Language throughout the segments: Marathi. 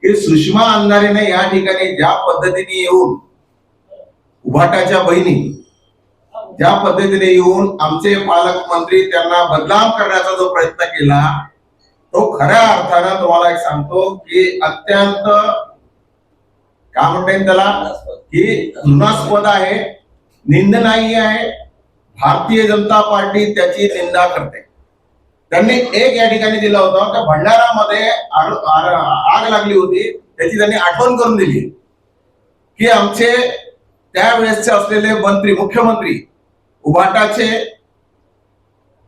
की सुषमा अंधारेने या ठिकाणी ज्या पद्धतीने येऊन उभाटाच्या बहिणी ज्या पद्धतीने येऊन आमचे पालकमंत्री त्यांना बदनाम करण्याचा जो प्रयत्न केला तो खऱ्या अर्थानं तुम्हाला एक सांगतो की अत्यंत काय म्हणता येईल त्याला की घृणास्पद आहे, निंदनीय आहे. भारतीय जनता पार्टी त्याची निंदा करते. त्यांनी एक या ठिकाणी दिलं होतं की भंडारामध्ये आग लागली होती त्याची त्यांनी आठवण करून दिली की आमचे त्यावेळेसचे असलेले मंत्री मुख्यमंत्री उभाटाचे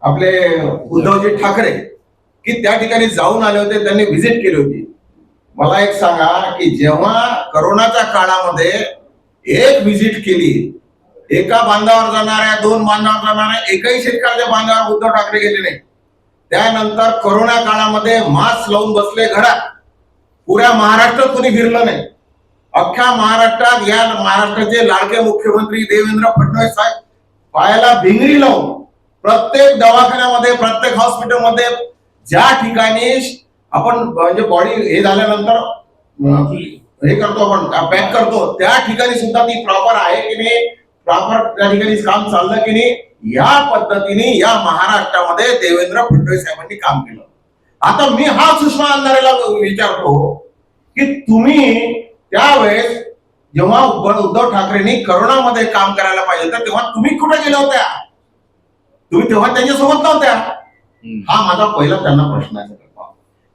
आपले उद्धवजी ठाकरे की त्या ठिकाणी जाऊन आले होते, त्यांनी व्हिजिट केली होती. मला एक सांगा की जेव्हा करोनाच्या काळामध्ये एक व्हिजिट केली, एका बांधावर जाणाऱ्या 2 बांधावर जाणाऱ्या एकही शेतकऱ्याच्या बांधावर उद्धव ठाकरे गेले नाही. त्यानंतर करोना काळामध्ये मास्क लावून बसले घरात. पुऱ्या महाराष्ट्रात कोणी फिरलं नाही. अख्ख्या महाराष्ट्रात या महाराष्ट्राचे लाडके मुख्यमंत्री देवेंद्र फडणवीस साहेब पायाला भिंगरी लावून प्रत्येक दवाखान्यामध्ये प्रत्येक हॉस्पिटलमध्ये ज्या ठिकाणी आपण म्हणजे बॉडी हे झाल्यानंतर हे करतो आपण पॅक करतो त्या ठिकाणी सुद्धा ती प्रॉपर आहे की नाही, प्रॉपर त्या ठिकाणी काम चाललं की नाही, या पद्धतीने या महाराष्ट्रामध्ये देवेंद्र फडणवीस साहेबांनी काम केलं. आता मी हा सुषमा अंधारेला विचारतो की तुम्ही त्यावेळेस जेव्हा उद्धव ठाकरेंनी करोनामध्ये काम करायला पाहिजे तर तेव्हा तुम्ही कुठे गेल्या होत्या? तुम्ही तेव्हा त्यांच्यासोबत नव्हत्या. हा माझा पहिला त्यांना प्रश्न आहे.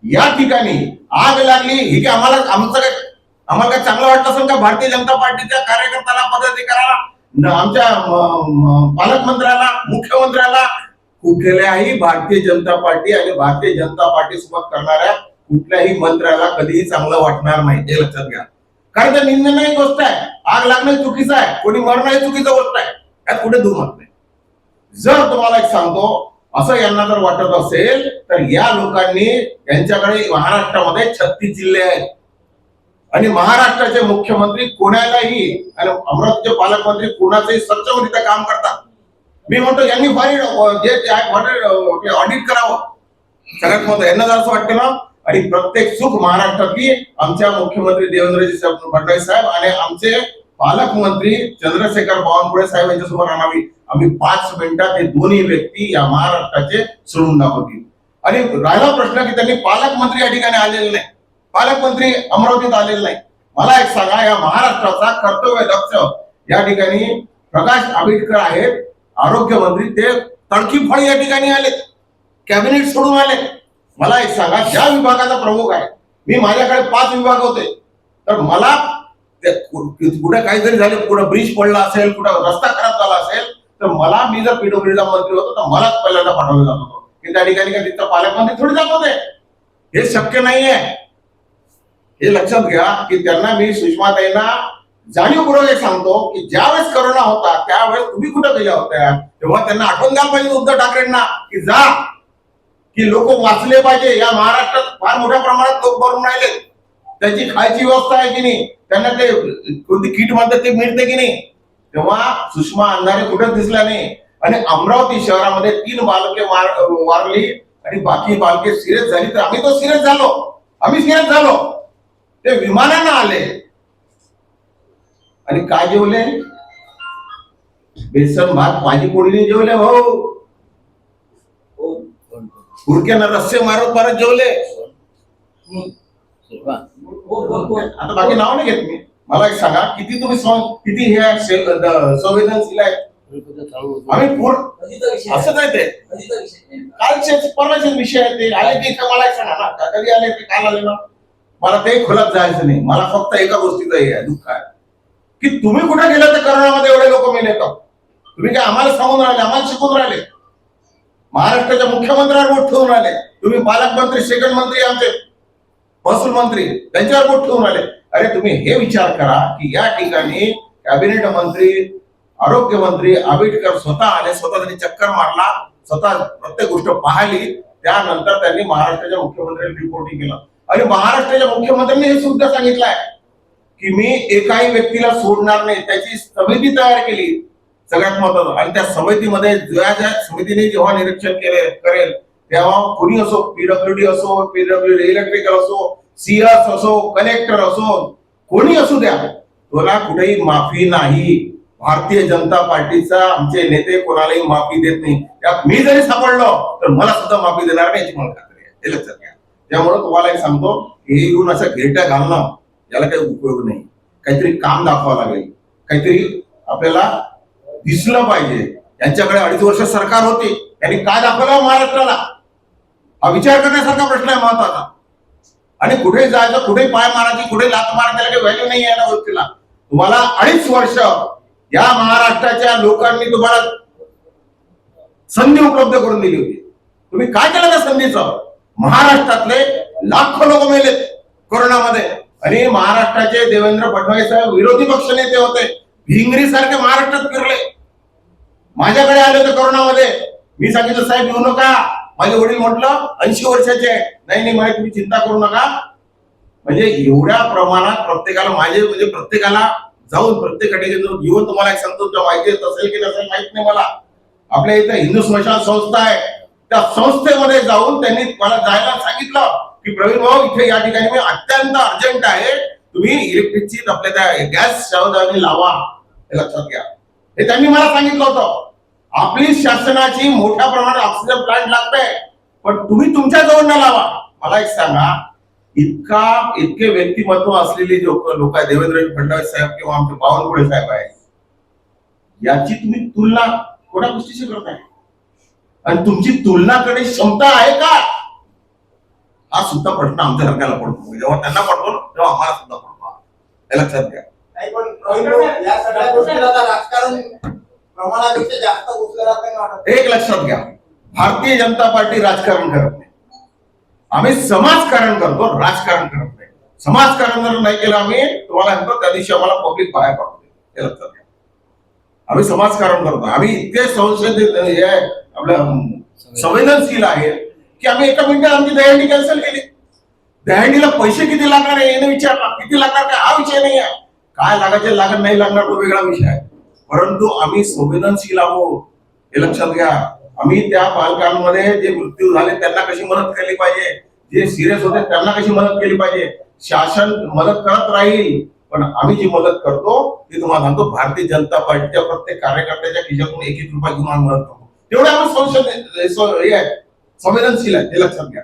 या ठिकाणी आग लागली ही की आम्हाला काय चांगलं वाटलं असेल का भारतीय जनता पार्टीच्या कार्यकर्त्याला पदाधिकाऱ्याला आमच्या पालकमंत्र्याला मुख्यमंत्र्याला कुठल्याही भारतीय जनता पार्टी आणि भारतीय जनता पार्टी सोबत करणाऱ्या कुठल्याही मंत्र्याला कधीही चांगलं वाटणार नाही, हे लक्षात घ्या. कारण ते निंदनीय गोष्ट आहे. आग लागणं चुकीचं आहे, कोणी मरणं ही चुकीचं गोष्ट आहे, यात कुठे दुमत नाही. जर तुम्हाला एक सांगतो असं यांना जर वाटत असेल तर या लोकांनी यांच्याकडे महाराष्ट्रामध्ये 36 जिल्हे आहेत आणि महाराष्ट्राचे मुख्यमंत्री कोणालाही आणि अमरावतीचे पालकमंत्री कोणाचंही सक्षमरित्या काम करतात. मी म्हणतो यांनी ऑडिट करावं सगळ्यात महत्त्वाचं यांना जर असं वाटतं ना. आणि प्रत्येक चूक महाराष्ट्रातली आमच्या मुख्यमंत्री देवेंद्रजी फडणवीस साहेब आणि आमचे पालकमंत्री चंद्रशेखर बावनकुळे साहेब यांच्यासोबत आणावी. आम्ही 5 मिनिटात हे दोन्ही व्यक्ती या महाराष्ट्राचे सोडून दाखवतील. आणि राहिला प्रश्न की त्यांनी पालकमंत्री या ठिकाणी आलेले नाही, पालकमंत्री अमरावतीत आलेले नाही. मला एक सांगा, या महाराष्ट्राचा कर्तव्य दक्ष या ठिकाणी प्रकाश आंबेडकर आहेत आरोग्यमंत्री, ते तडकीफळ या ठिकाणी आले, कॅबिनेट सोडून आले. मला एक सांगा, ज्या विभागाचा प्रमुख आहे, मी माझ्याकडे 5 विभाग होते तर मला कुठे काहीतरी झाले, कुठं ब्रिज पडला असेल, कुठं रस्ता खराब झाला असेल तर मी जर पीडब्ल्यूडीचा मंत्री होतो तर मलाच पहिल्यांदा पाठवलं जात होतं की त्या ठिकाणी का तिथं पालकमंत्री थोडी जात होते. हे शक्य नाहीये, हे लक्षात घ्या. की त्यांना मी सुषमाताईंना जाणीवपूर्वक सांगतो की ज्यावेळेस करोना होता त्यावेळेस तुम्ही कुठं गेल्या होत्या, तेव्हा त्यांना आठवण द्यायला पाहिजे उद्धव ठाकरेंना की जा, की लोक वाचले पाहिजे. या महाराष्ट्रात फार मोठ्या प्रमाणात लोक मरून राहिले, त्याची खायची व्यवस्था आहे की नाही, त्यांना ते कोणती किट म्हणतात ते मिळते की नाही. तेव्हा सुषमा अंधारे कुठेच दिसला नाही. आणि अमरावती शहरामध्ये 3 बालके वारली आणि बाकी बालके सिरियस झाली तर आम्ही सिरियस झालो. ते विमानानं आले आणि काय जेवले? बेसन भात भाजी पोळीने जेवले भाऊ, हुरक्यानं रस्से मारत जेवले. आता बाकी नाव नाही घेत मी. मला एक सांगा, किती तुम्ही किती हे संवेदनशील आहे. आम्ही असं नाही, ते कालचे परवाचे विषय आहेत, ते आले की मला एक सांगा ना, कधी आले ते काल आले ना, मला ते खोलात जायचं नाही. मला फक्त एका गोष्टीचं हे आहे, दुःख आहे की तुम्ही कुठे गेले तर करोनामध्ये एवढे लोक मेले का? तुम्ही काय आम्हाला सांगून राहिले, आम्हाला शिकून राहिले, महाराष्ट्राच्या मुख्यमंत्र्यावर बोट ठेवून राहिले. तुम्ही पालकमंत्री, सेकंड मंत्री, आमचे महसूल मंत्री त्यांच्यावर बोट ठेवून राहिले. अरे तुम्ही हे विचार करा की या ठिकाणी कॅबिनेट मंत्री, आरोग्य मंत्री आंबेडकर स्वतः आले, स्वतः त्यांनी चक्कर मारला, स्वतः प्रत्येक गोष्ट पाहिली. त्यानंतर त्यांनी महाराष्ट्राच्या मुख्यमंत्र्यांनी रिपोर्टिंग केलं आणि महाराष्ट्राच्या मुख्यमंत्र्यांनी हे सुद्धा सांगितलंय की मी एकाही व्यक्तीला सोडणार नाही. त्याची समिती तयार केली सगळ्यात महत्वाचं. आणि त्या समितीमध्ये ज्या समितीने जेव्हा निरीक्षण करेल तेव्हा कोणी असो, पीडब्ल्यूडी असो, पीडब्ल्यूडी इलेक्ट्रिकल असो, CS असो, कलेक्टर असो, कोणी असू द्या, तुला कुठेही माफी नाही. भारतीय जनता पार्टीचा आमचे नेते कोणालाही माफी देत नाही. त्यात मी जरी सापडलो तर मला सुद्धा माफी देणार नाही याची मला खात्री आहे, हे लक्षात घ्या. त्यामुळे तुम्हाला एक सांगतो, हे येऊन असं घेरट्या घालणं याला काही उपयोग नाही. काहीतरी काम दाखवावं लागेल, काहीतरी आपल्याला दिसलं पाहिजे. यांच्याकडे 2.5 वर्ष सरकार होती, त्यांनी काय दाखवलं महाराष्ट्राला हा विचार करण्यासारखा प्रश्न आहे महत्वाचा. आणि कुठे जायचं, कुठे पाय मारायची, कुठे लात मारायची, त्याला काही व्हॅल्यू नाही आहे या गोष्टीला. तुम्हाला 2.5 वर्ष या महाराष्ट्राच्या लोकांनी तुम्हाला संधी उपलब्ध करून दिली होती. तुम्ही काय केलं त्या संधीचं? महाराष्ट्रातले लाखो लोक मेलेत कोरोनामध्ये. आणि महाराष्ट्राचे देवेंद्र फडणवीस साहेब विरोधी पक्ष नेते होते, भिंगरी सारखे महाराष्ट्रात फिरले. माझ्याकडे आले होते कोरोनामध्ये, मी सांगितलं साहेब येऊ नका. माझे वडील म्हटलं 80 वर्षाचे आहे, नाही नाही मला तुम्ही चिंता करू नका. म्हणजे एवढ्या प्रमाणात प्रत्येकाला म्हणजे प्रत्येकाला जाऊन प्रत्येकाकडे येऊन तुम्हाला एक सांगतो, तुमच्या माहिती असेल की नसेल माहित नाही मला, आपल्या इथे हिंदू स्मशान संस्था आहे, त्या संस्थेमध्ये जाऊन त्यांनी मला जायला सांगितलं की प्रवीण भाऊ इथे या ठिकाणी मी अत्यंत अर्जंट आहे, तुम्ही इलेक्ट्रिकची आपल्या त्या गॅस सावधानी लावा, हे लक्षात घ्या. हे त्यांनी मला सांगितलं होतं. आपली शासनाची मोठ्या प्रमाणात ऑक्सिजन प्लांट लागतंय, पण तुम्ही तुमच्या जवळ न लावा. मला एक सांगा, इतके व्यक्तिमत्व असलेले लोक आहे देवेंद्र फडणवीस साहेब किंवा आमचे बावनकुळे साहेब आहे, याची तुम्ही तुलना कोणा गोष्टीशी करताय? आणि तुमची तुलनाकडे क्षमता आहे का? हा सुद्धा प्रश्न आमच्या सरकारला पडतो. जेव्हा त्यांना पडतो तेव्हा आम्हाला सुद्धा पडतो, हे लक्षात घ्या. या सगळ्या गोष्टीला राजकारण प्रमाणापेक्षा जास्त घुसलं जातं. एक लक्षात घ्या, भारतीय जनता पार्टी राजकारण करत नाही, आम्ही समाजकारण करतो, राजकारण करत नाही. समाजकारण जर नाही केलं आम्ही, तुम्हाला सांगतो त्या दिवशी आम्हाला पब्लिक बाहेर पडतो, हे लक्षात घ्या. आम्ही समाजकारण करतो, आम्ही इतके आपलं संवेदनशील आहे की आम्ही एका मिनिटात आमची दहीहंडी कॅन्सल केली. दहीहंडीला पैसे किती लागणार आहे याने विचारला, किती लागणार काय हा विषय नाही आहे, काय लागायचे लागत नाही लागणार तो वेगळा विषय आहे. परंतु आम्ही संवेदनशील आहोत, हे लक्षात घ्या. आम्ही त्या पालकांमध्ये जे मृत्यू झाले त्यांना कशी मदत केली पाहिजे, जे सिरियस होते त्यांना कशी मदत केली पाहिजे, शासन मदत करत राहील. पण आम्ही जी मदत करतो ती तुम्हाला सांगतो, भारतीय जनता पार्टीच्या प्रत्येक कार्यकर्त्याच्या खिशातून 1-1 रुपया घेऊन आम्ही मदत करतो. तेवढे आम्ही संवेदनशील आहे, हे लक्षात घ्या.